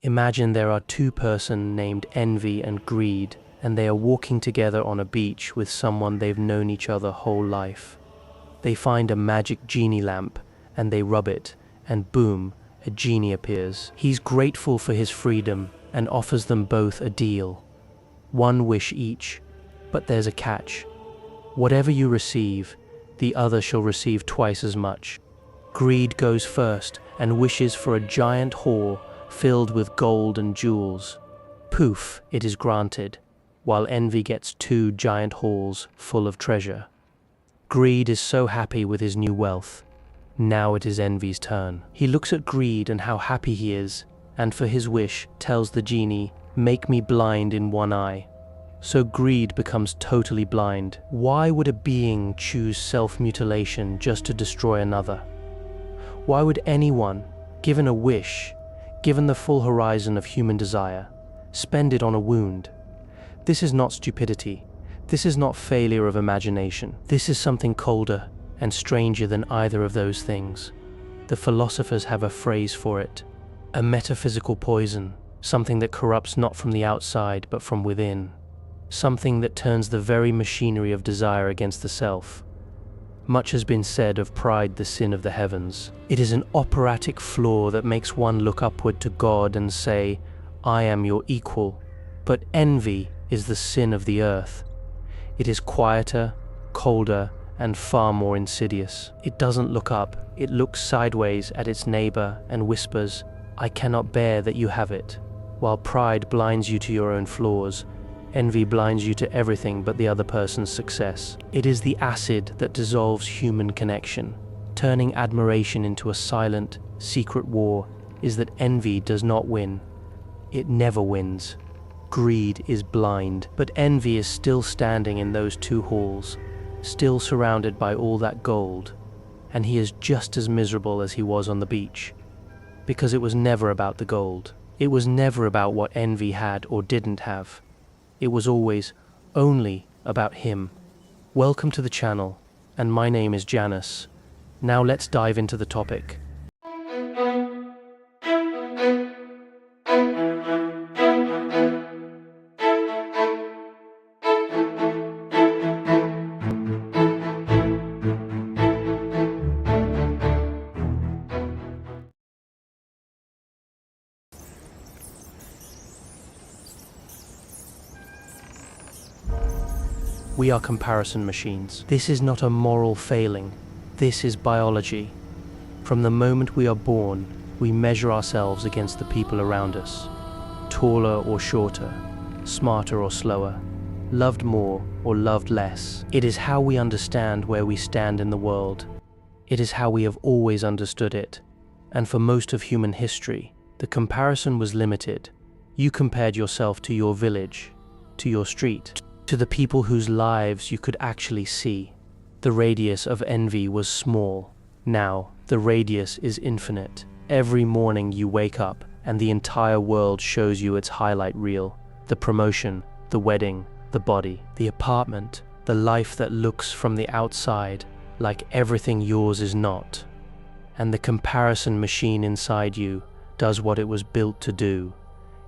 Imagine there are two persons named Envy and Greed, and they are walking together on a beach with someone they've known each other whole life. They find a magic genie lamp, and they rub it, and boom, a genie appears. He's grateful for his freedom and offers them both a deal. One wish each, but there's a catch. Whatever you receive, the other shall receive twice as much. Greed goes first and wishes for a giant hall filled with gold and jewels. Poof, it is granted, while Envy gets 2 giant halls full of treasure. Greed is so happy with his new wealth. Now it is Envy's turn. He looks at Greed and how happy he is, and for his wish tells the genie, "Make me blind in one eye." So Greed becomes totally blind. Why would a being choose self-mutilation just to destroy another? Why would anyone, given a wish, given the full horizon of human desire, spend it on a wound? This is not stupidity. This is not failure of imagination. This is something colder and stranger than either of those things. The philosophers have a phrase for it: a metaphysical poison, something that corrupts not from the outside but from within, something that turns the very machinery of desire against the self. Much has been said of pride, the sin of the heavens. It is an operatic flaw that makes one look upward to God and say, "I am your equal." But envy is the sin of the earth. It is quieter, colder, and far more insidious. It doesn't look up, it looks sideways at its neighbor and whispers, "I cannot bear that you have it." While pride blinds you to your own flaws, envy blinds you to everything but the other person's success. It is the acid that dissolves human connection. Turning admiration into a silent, secret war is that envy does not win. It never wins. Greed is blind, but envy is still standing in those 2 halls, still surrounded by all that gold, and he is just as miserable as he was on the beach. Because it was never about the gold. It was never about what envy had or didn't have. It was always only about him. Welcome to the channel, and my name is Janus. Now let's dive into the topic. We are comparison machines. This is not a moral failing. This is biology. From the moment we are born, we measure ourselves against the people around us. Taller or shorter, smarter or slower, loved more or loved less. It is how we understand where we stand in the world. It is how we have always understood it. And for most of human history, the comparison was limited. You compared yourself to your village, to your street, to the people whose lives you could actually see. The radius of envy was small. Now, the radius is infinite. Every morning you wake up and the entire world shows you its highlight reel. The promotion, the wedding, the body, the apartment, the life that looks from the outside like everything yours is not. And the comparison machine inside you does what it was built to do.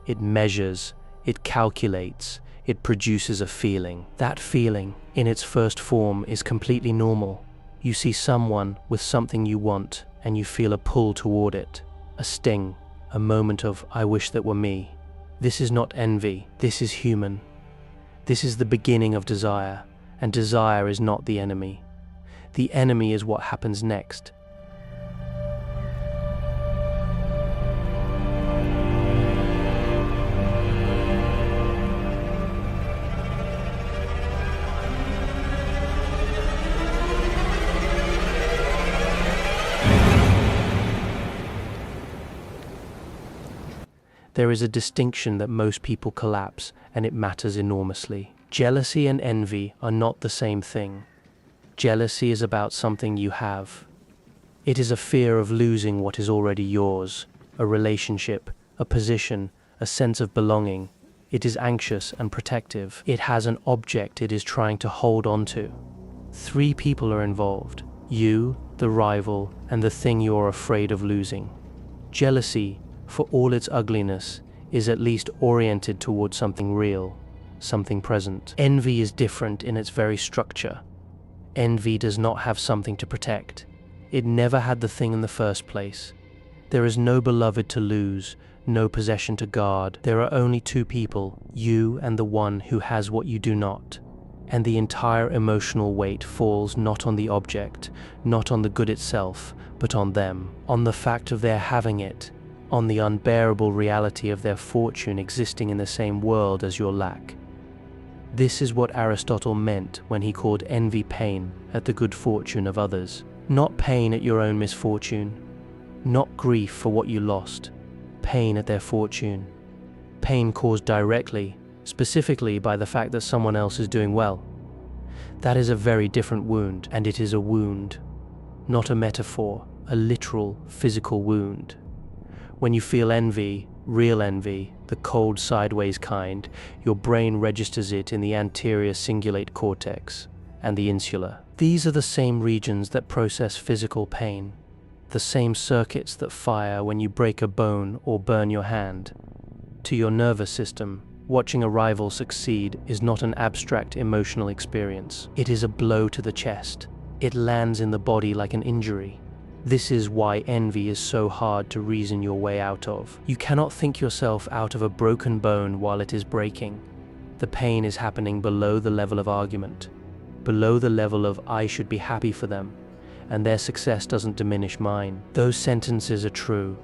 It measures, it calculates, it produces a feeling. That feeling, in its first form, is completely normal. You see someone with something you want, and you feel a pull toward it. A sting, a moment of, "I wish that were me." This is not envy, this is human. This is the beginning of desire, and desire is not the enemy. The enemy is what happens next. There is a distinction that most people collapse, and it matters enormously. Jealousy and envy are not the same thing. Jealousy is about something you have. It is a fear of losing what is already yours, a relationship, a position, a sense of belonging. It is anxious and protective. It has an object it is trying to hold on to. 3 people are involved: you, the rival, and the thing you are afraid of losing. Jealousy for all its ugliness, is at least oriented towards something real, something present. Envy is different in its very structure. Envy does not have something to protect. It never had the thing in the first place. There is no beloved to lose, no possession to guard. There are only two people, you and the one who has what you do not. And the entire emotional weight falls not on the object, not on the good itself, but on them, on the fact of their having it, on the unbearable reality of their fortune existing in the same world as your lack. This is what Aristotle meant when he called envy pain at the good fortune of others. Not pain at your own misfortune, not grief for what you lost, pain at their fortune. Pain caused directly, specifically by the fact that someone else is doing well. That is a very different wound, and it is a wound, not a metaphor, a literal physical wound. When you feel envy, real envy, the cold sideways kind, your brain registers it in the anterior cingulate cortex and the insula. These are the same regions that process physical pain, the same circuits that fire when you break a bone or burn your hand. To your nervous system, watching a rival succeed is not an abstract emotional experience. It is a blow to the chest. It lands in the body like an injury. This is why envy is so hard to reason your way out of. You cannot think yourself out of a broken bone while it is breaking. The pain is happening below the level of argument, below the level of I should be happy for them, and their success doesn't diminish mine. Those sentences are true.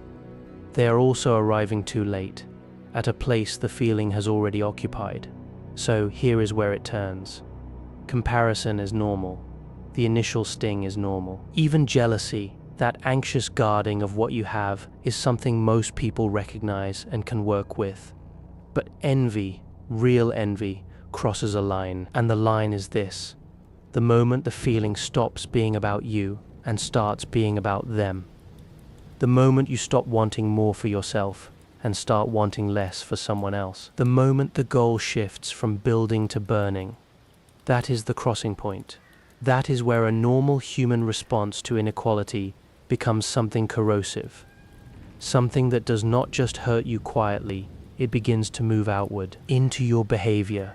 They are also arriving too late, at a place the feeling has already occupied. So here is where it turns. Comparison is normal. The initial sting is normal. Even jealousy, that anxious guarding of what you have, is something most people recognize and can work with. But envy, real envy, crosses a line, and the line is this: the moment the feeling stops being about you and starts being about them. The moment you stop wanting more for yourself and start wanting less for someone else. The moment the goal shifts from building to burning. That is the crossing point. That is where a normal human response to inequality becomes something corrosive. Something that does not just hurt you quietly, it begins to move outward, into your behavior,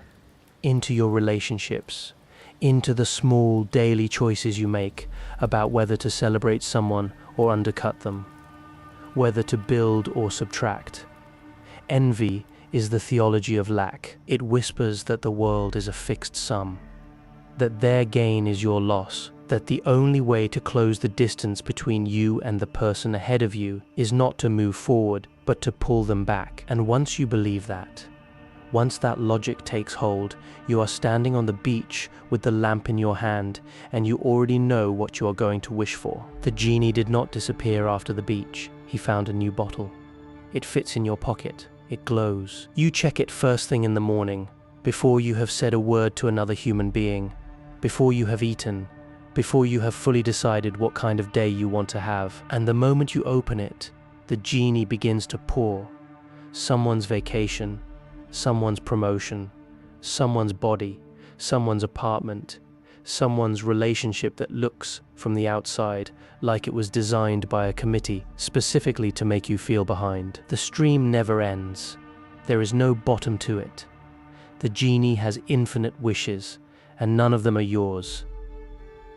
into your relationships, into the small daily choices you make about whether to celebrate someone or undercut them, whether to build or subtract. Envy is the theology of lack. It whispers that the world is a fixed sum, that their gain is your loss, that the only way to close the distance between you and the person ahead of you is not to move forward, but to pull them back. And once you believe that, once that logic takes hold, you are standing on the beach with the lamp in your hand, and you already know what you are going to wish for. The genie did not disappear after the beach. He found a new bottle. It fits in your pocket. It glows. You check it first thing in the morning, before you have said a word to another human being, before you have eaten, before you have fully decided what kind of day you want to have. And the moment you open it, the genie begins to pour. Someone's vacation, someone's promotion, someone's body, someone's apartment, someone's relationship that looks, from the outside, like it was designed by a committee specifically to make you feel behind. The stream never ends. There is no bottom to it. The genie has infinite wishes, and none of them are yours.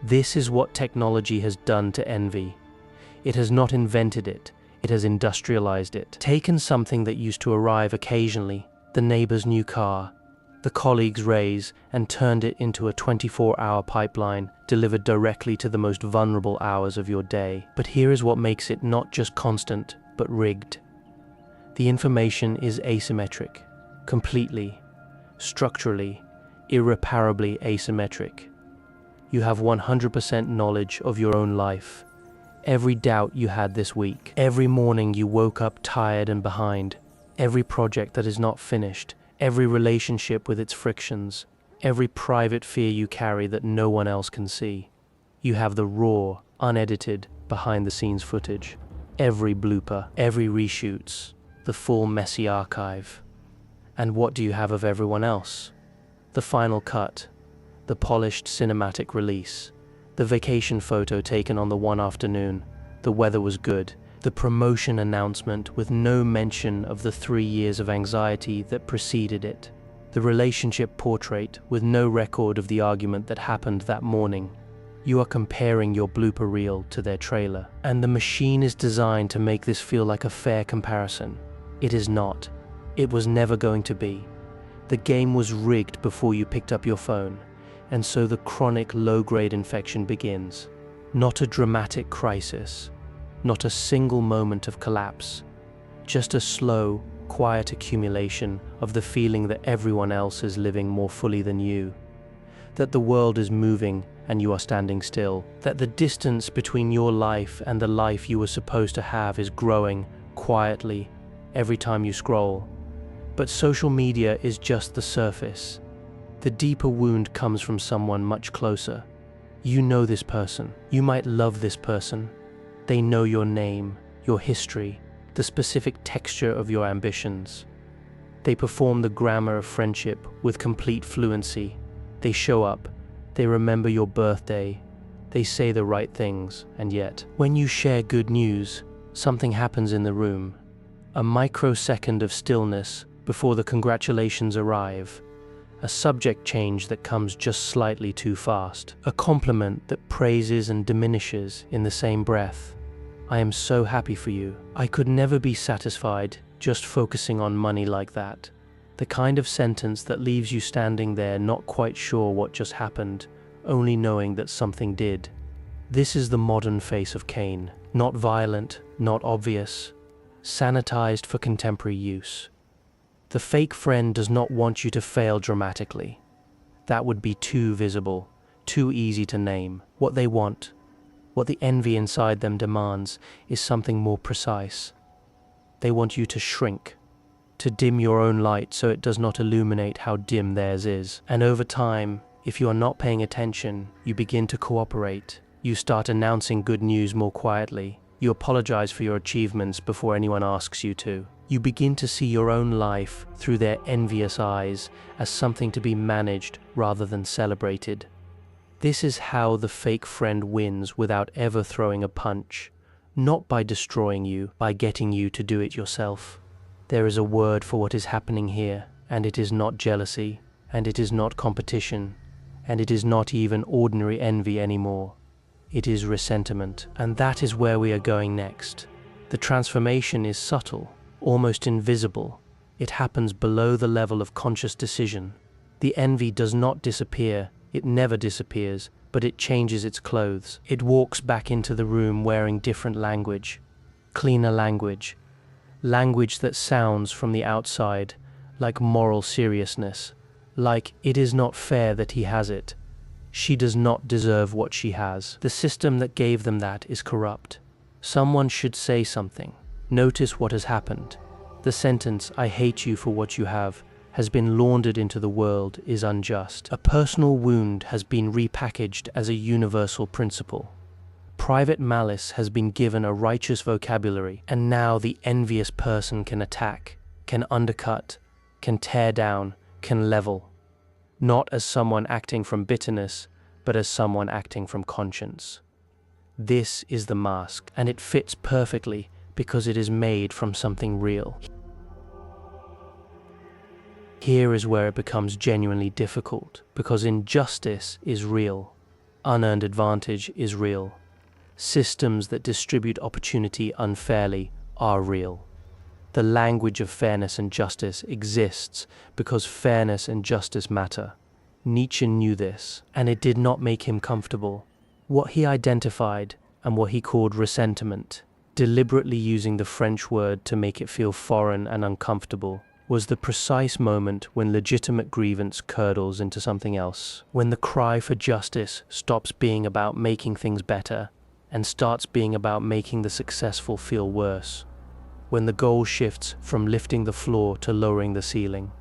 This is what technology has done to envy. It has not invented it, it has industrialized it. Taken something that used to arrive occasionally, the neighbor's new car, the colleague's raise, and turned it into a 24-hour pipeline delivered directly to the most vulnerable hours of your day. But here is what makes it not just constant, but rigged. The information is asymmetric, completely, structurally, irreparably asymmetric. You have 100% knowledge of your own life. Every doubt you had this week, every morning you woke up tired and behind, every project that is not finished, every relationship with its frictions, every private fear you carry that no one else can see. You have the raw, unedited, behind-the-scenes footage, every blooper, every reshoots, the full messy archive. And what do you have of everyone else? The final cut, the polished cinematic release, the vacation photo taken on the one afternoon. The weather was good, the promotion announcement with no mention of the 3 years of anxiety that preceded it, the relationship portrait with no record of the argument that happened that morning. You are comparing your blooper reel to their trailer, and the machine is designed to make this feel like a fair comparison. It is not. It was never going to be. The game was rigged before you picked up your phone, and so the chronic low-grade infection begins. Not a dramatic crisis, not a single moment of collapse, just a slow, quiet accumulation of the feeling that everyone else is living more fully than you, that the world is moving and you are standing still, that the distance between your life and the life you were supposed to have is growing quietly every time you scroll. But social media is just the surface. The deeper wound comes from someone much closer. You know this person. You might love this person. They know your name, your history, the specific texture of your ambitions. They perform the grammar of friendship with complete fluency. They show up. They remember your birthday. They say the right things. And yet, when you share good news, something happens in the room. A microsecond of stillness before the congratulations arrive. A subject change that comes just slightly too fast. A compliment that praises and diminishes in the same breath. I am so happy for you. I could never be satisfied just focusing on money like that. The kind of sentence that leaves you standing there not quite sure what just happened, only knowing that something did. This is the modern face of Cain. Not violent, not obvious. Sanitized for contemporary use. The fake friend does not want you to fail dramatically. That would be too visible, too easy to name. What they want, what the envy inside them demands, is something more precise. They want you to shrink, to dim your own light so it does not illuminate how dim theirs is. And over time, if you are not paying attention, you begin to cooperate. You start announcing good news more quietly. You apologize for your achievements before anyone asks you to. You begin to see your own life through their envious eyes as something to be managed rather than celebrated. This is how the fake friend wins without ever throwing a punch, not by destroying you, by getting you to do it yourself. There is a word for what is happening here, and it is not jealousy, and it is not competition, and it is not even ordinary envy anymore. It is resentment, and that is where we are going next. The transformation is subtle, almost invisible. It happens below the level of conscious decision. The envy does not disappear, it never disappears, but it changes its clothes. It walks back into the room wearing different language, cleaner language, language that sounds from the outside like moral seriousness, like it is not fair that he has it. She does not deserve what she has. The system that gave them that is corrupt. Someone should say something. Notice what has happened. The sentence, "I hate you for what you have," has been laundered into the world is unjust. A personal wound has been repackaged as a universal principle. Private malice has been given a righteous vocabulary, and now the envious person can attack, can undercut, can tear down, can level. Not as someone acting from bitterness, but as someone acting from conscience. This is the mask, and it fits perfectly because it is made from something real. Here is where it becomes genuinely difficult, because injustice is real, unearned advantage is real, systems that distribute opportunity unfairly are real. The language of fairness and justice exists because fairness and justice matter. Nietzsche knew this, and it did not make him comfortable. What he identified and what he called resentment, deliberately using the French word to make it feel foreign and uncomfortable, was the precise moment when legitimate grievance curdles into something else, when the cry for justice stops being about making things better and starts being about making the successful feel worse, when the goal shifts from lifting the floor to lowering the ceiling.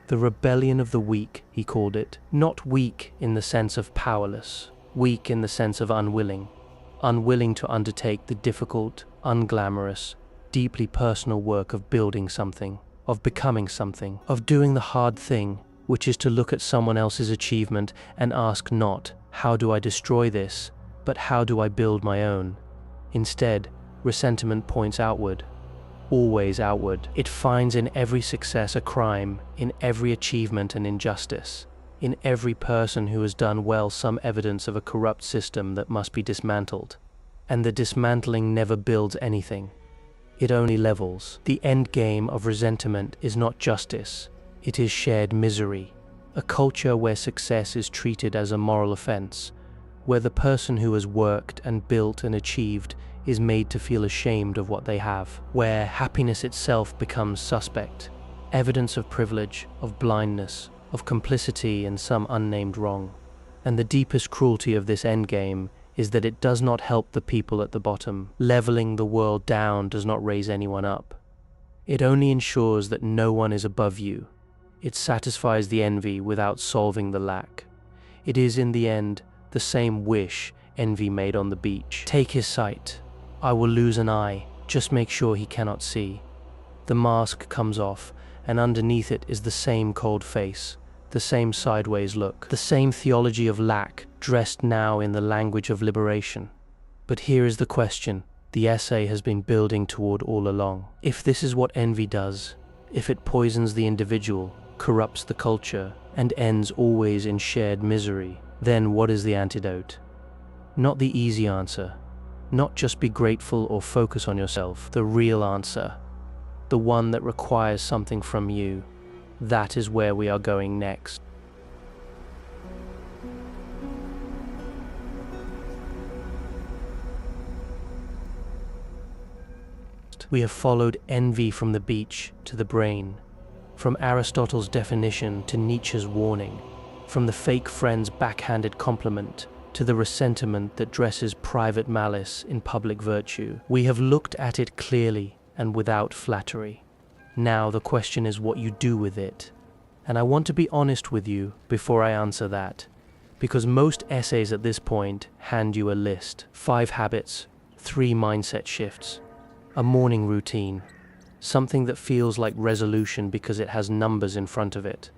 The rebellion of the weak, he called it, not weak in the sense of powerless, weak in the sense of unwilling to undertake the difficult, unglamorous, deeply personal work of building something, of becoming something, of doing the hard thing, which is to look at someone else's achievement and ask not, how do I destroy this, but how do I build my own? Instead, Resentment points outward, always outward. It finds in every success a crime, in every achievement an injustice, in every person who has done well some evidence of a corrupt system that must be dismantled. And the dismantling never builds anything. It only levels. The end game of resentment is not justice, it is shared misery. A culture where success is treated as a moral offense, where the person who has worked and built and achieved is made to feel ashamed of what they have, where happiness itself becomes suspect, evidence of privilege, of blindness, of complicity in some unnamed wrong. And the deepest cruelty of this endgame is that it does not help the people at the bottom. Leveling the world down does not raise anyone up. It only ensures that no one is above you. It satisfies the envy without solving the lack. It is, in the end, the same wish envy made on the beach. Take his sight. I will lose an eye. Just make sure he cannot see. The mask comes off, and underneath it is the same cold face, the same sideways look, the same theology of lack, dressed now in the language of liberation. But here is the question the essay has been building toward all along. If this is what envy does, if it poisons the individual, corrupts the culture, and ends always in shared misery, then what is the antidote? Not the easy answer, not just be grateful or focus on yourself. The real answer, the one that requires something from you, that is where we are going next. We have followed envy from the beach to the brain, from Aristotle's definition to Nietzsche's warning, from the fake friend's backhanded compliment to the resentment that dresses private malice in public virtue. We have looked at it clearly and without flattery. Now the question is what you do with it. And I want to be honest with you before I answer that, because most essays at this point hand you a list: 5 habits, 3 mindset shifts, a morning routine, something that feels like resolution because it has numbers in front of it.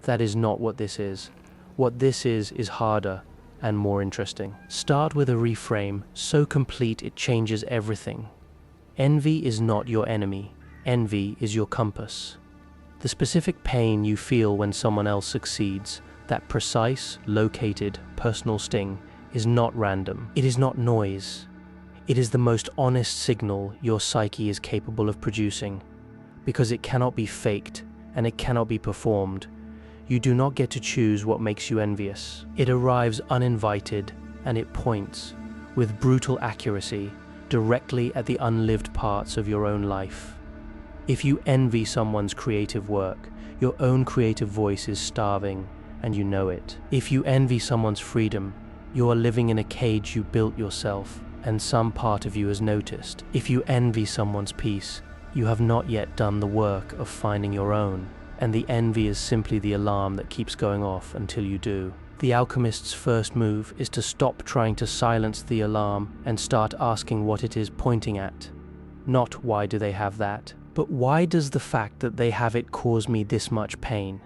That is not what this is. What this is harder and more interesting. Start with a reframe so complete it changes everything. Envy is not your enemy. Envy is your compass. The specific pain you feel when someone else succeeds, that precise, located, personal sting, is not random. It is not noise. It is the most honest signal your psyche is capable of producing, because it cannot be faked and it cannot be performed. You do not get to choose what makes you envious. It arrives uninvited, and it points, with brutal accuracy, directly at the unlived parts of your own life. If you envy someone's creative work, your own creative voice is starving, and you know it. If you envy someone's freedom, you are living in a cage you built yourself, and some part of you has noticed. If you envy someone's peace, you have not yet done the work of finding your own, and the envy is simply the alarm that keeps going off until you do. The alchemist's first move is to stop trying to silence the alarm and start asking what it is pointing at. Not why do they have that, but why does the fact that they have it cause me this much pain?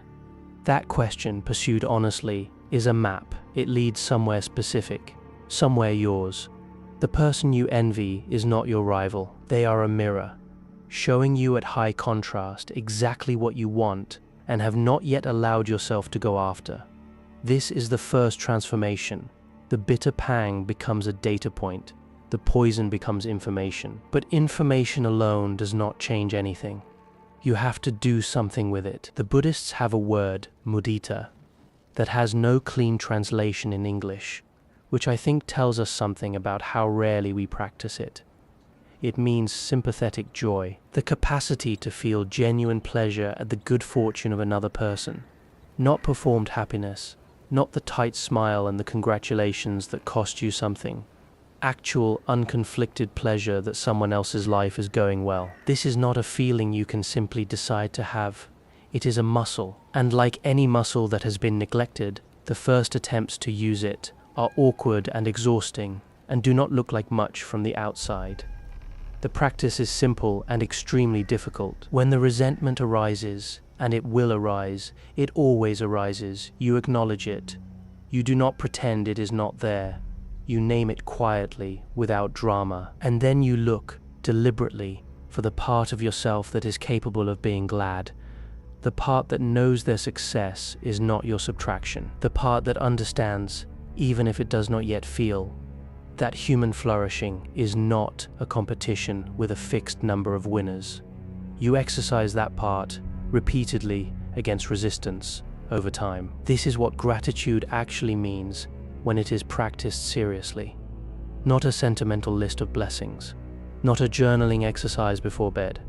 That question, pursued honestly, is a map. It leads somewhere specific, somewhere yours. The person you envy is not your rival. They are a mirror, showing you at high contrast exactly what you want and have not yet allowed yourself to go after. This is the first transformation. The bitter pang becomes a data point. The poison becomes information. But information alone does not change anything. You have to do something with it. The Buddhists have a word, mudita, that has no clean translation in English, which I think tells us something about how rarely we practice it. It means sympathetic joy, the capacity to feel genuine pleasure at the good fortune of another person. Not performed happiness, not the tight smile and the congratulations that cost you something. Actual, unconflicted pleasure that someone else's life is going well. This is not a feeling you can simply decide to have. It is a muscle, and like any muscle that has been neglected, the first attempts to use it are awkward and exhausting, and do not look like much from the outside. The practice is simple and extremely difficult. When the resentment arises, and it will arise, it always arises, you acknowledge it. You do not pretend it is not there. You name it quietly, without drama, and then you look deliberately, for the part of yourself that is capable of being glad. The part that knows their success is not your subtraction. The part that understands, even if it does not yet feel, that human flourishing is not a competition with a fixed number of winners. You exercise that part repeatedly against resistance over time. This is what gratitude actually means when it is practiced seriously. Not a sentimental list of blessings, not a journaling exercise before bed,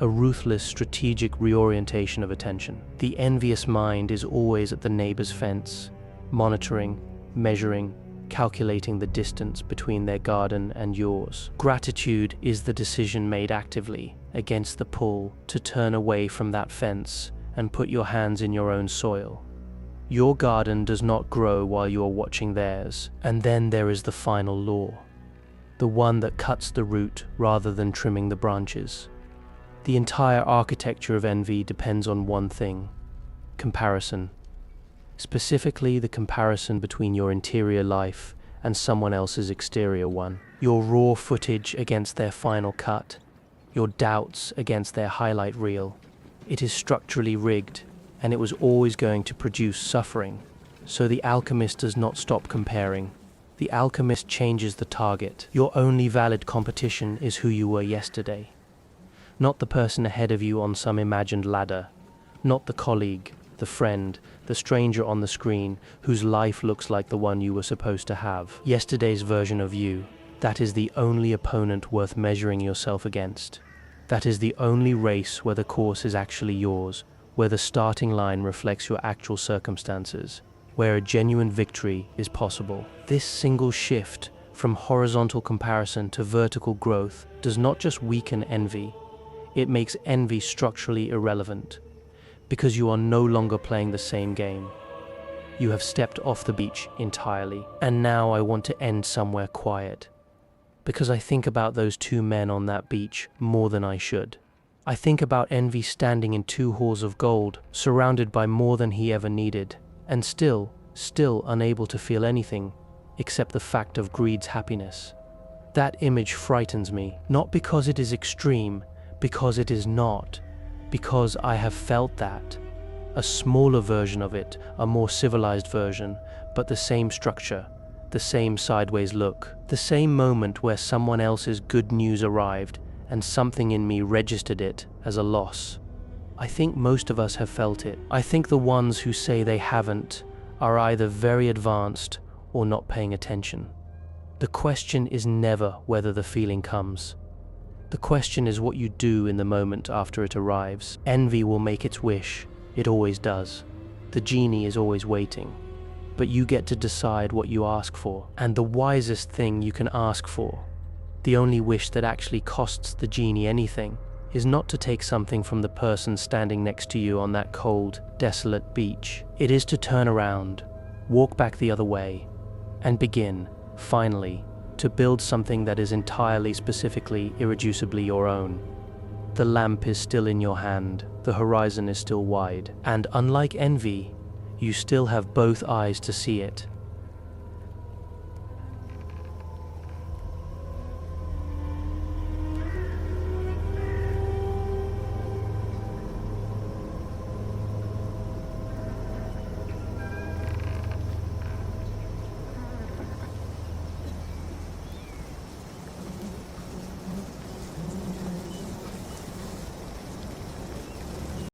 a ruthless strategic reorientation of attention. The envious mind is always at the neighbor's fence, monitoring, measuring, calculating the distance between their garden and yours. Gratitude is the decision made actively against the pull to turn away from that fence and put your hands in your own soil. Your garden does not grow while you are watching theirs. And then there is the final law, the one that cuts the root rather than trimming the branches. The entire architecture of envy depends on one thing: comparison. Specifically, the comparison between your interior life and someone else's exterior one. Your raw footage against their final cut. Your doubts against their highlight reel. It is structurally rigged, and it was always going to produce suffering. So the alchemist does not stop comparing. The alchemist changes the target. Your only valid competition is who you were yesterday. Not the person ahead of you on some imagined ladder. Not the colleague, the friend, the stranger on the screen whose life looks like the one you were supposed to have. Yesterday's version of you, that is the only opponent worth measuring yourself against. That is the only race where the course is actually yours, where the starting line reflects your actual circumstances, where a genuine victory is possible. This single shift from horizontal comparison to vertical growth does not just weaken envy, it makes envy structurally irrelevant, because you are no longer playing the same game. You have stepped off the beach entirely. And now I want to end somewhere quiet, because I think about those two men on that beach more than I should. I think about envy standing in two halls of gold, surrounded by more than he ever needed, and still unable to feel anything except the fact of greed's happiness. That image frightens me, not because it is extreme, because it is not, because I have felt that. A smaller version of it, a more civilized version, but the same structure, the same sideways look, the same moment where someone else's good news arrived and something in me registered it as a loss. I think most of us have felt it. I think the ones who say they haven't are either very advanced or not paying attention. The question is never whether the feeling comes. The question is what you do in the moment after it arrives. Envy will make its wish. It always does. The genie is always waiting. But you get to decide what you ask for. And the wisest thing you can ask for, the only wish that actually costs the genie anything, is not to take something from the person standing next to you on that cold, desolate beach. It is to turn around, walk back the other way, and begin, finally, to build something that is entirely, specifically, irreducibly your own. The lamp is still in your hand, the horizon is still wide, and unlike envy, you still have both eyes to see it.